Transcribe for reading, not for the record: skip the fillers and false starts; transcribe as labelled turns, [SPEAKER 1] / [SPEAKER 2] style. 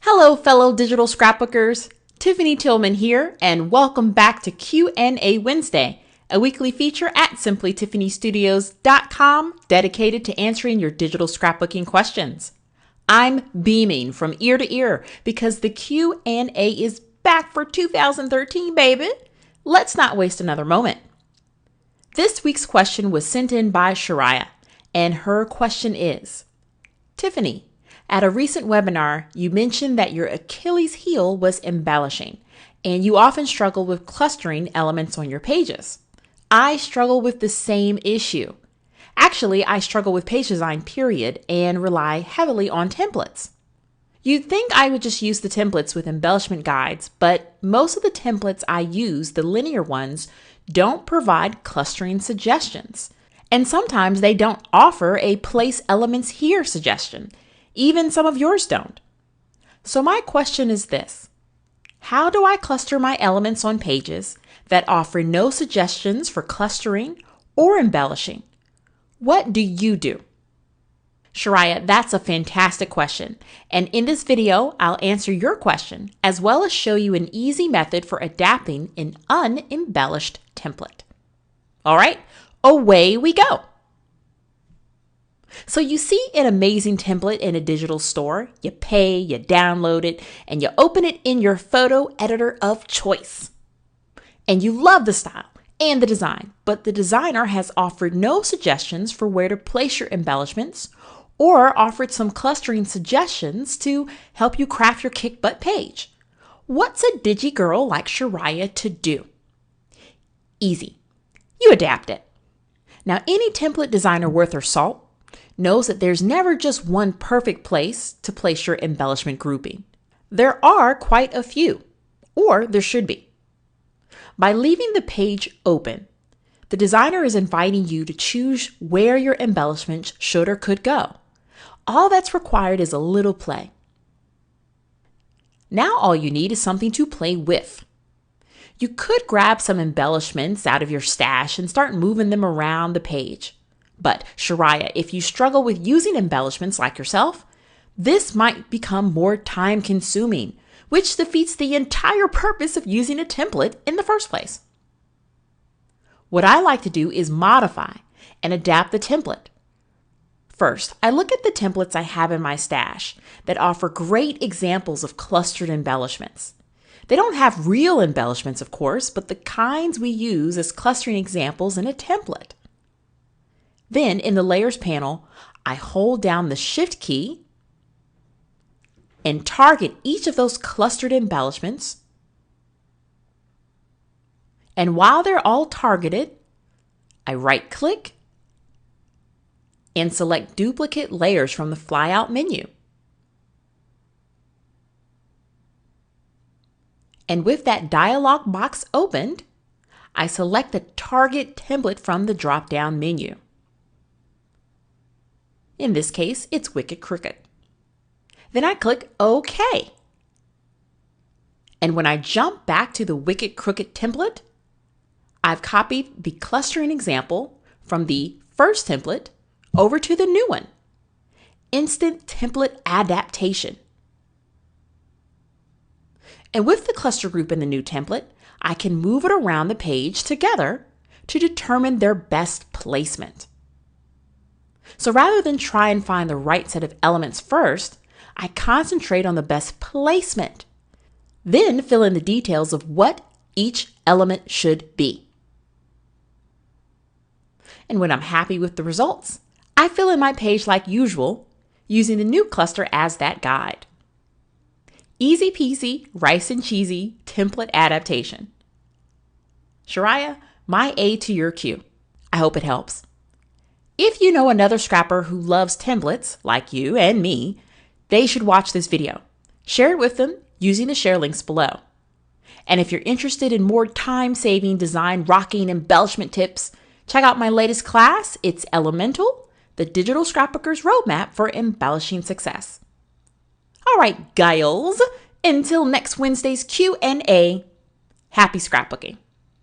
[SPEAKER 1] Hello, fellow digital scrapbookers. Tiffany Tillman here, and welcome back to Q&A Wednesday, a weekly feature at simplytiffanystudios.com dedicated to answering your digital scrapbooking questions. I'm beaming from ear to ear because the Q&A is back for 2013, baby. Let's not waste another moment. This week's question was sent in by Shariah, and her question is, Tiffany, at a recent webinar, you mentioned that your Achilles heel was embellishing, and you often struggle with clustering elements on your pages. I struggle with the same issue. Actually, I struggle with page design, period, and rely heavily on templates. You'd think I would just use the templates with embellishment guides, but most of the templates I use, the linear ones, don't provide clustering suggestions. And sometimes they don't offer a place elements here suggestion. Even some of yours don't. So my question is this: how do I cluster my elements on pages that offer no suggestions for clustering or embellishing? What do you do? Shariah, that's a fantastic question. And in this video, I'll answer your question as well as show you an easy method for adapting an unembellished template. All right, away we go. So you see an amazing template in a digital store, you pay, you download it, and you open it in your photo editor of choice. And you love the style and the design, but the designer has offered no suggestions for where to place your embellishments or offered some clustering suggestions to help you craft your kick-butt page. What's a digi girl like Shariah to do? Easy. You adapt it. Now, any template designer worth her salt knows that there's never just one perfect place to place your embellishment grouping. There are quite a few, or there should be. By leaving the page open, the designer is inviting you to choose where your embellishments should or could go. All that's required is a little play. Now all you need is something to play with. You could grab some embellishments out of your stash and start moving them around the page. But Shariah, if you struggle with using embellishments like yourself, this might become more time consuming, which defeats the entire purpose of using a template in the first place. What I like to do is modify and adapt the template. First, I look at the templates I have in my stash that offer great examples of clustered embellishments. They don't have real embellishments, of course, but the kinds we use as clustering examples in a template. Then in the Layers panel, I hold down the Shift key and target each of those clustered embellishments. And while they're all targeted, I right-click and select Duplicate Layers from the flyout menu. And with that dialog box opened, I select the Target Template from the drop-down menu. In this case, it's Wicked Crooked. Then I click OK. And when I jump back to the Wicked Crooked template, I've copied the clustering example from the first template over to the new one. Instant template adaptation. And with the cluster group in the new template, I can move it around the page together to determine their best placement. So rather than try and find the right set of elements first, I concentrate on the best placement. Then fill in the details of what each element should be. And when I'm happy with the results, I fill in my page like usual, using the new cluster as that guide. Easy peasy, rice and cheesy template adaptation. Shariah, my A to your Q. I hope it helps. If you know another scrapper who loves templates, like you and me, they should watch this video. Share it with them using the share links below. And if you're interested in more time-saving, design-rocking embellishment tips, check out my latest class. It's Elemental, the Digital Scrapbooker's Roadmap for Embellishing Success. All right, guys, until next Wednesday's Q&A, happy scrapbooking.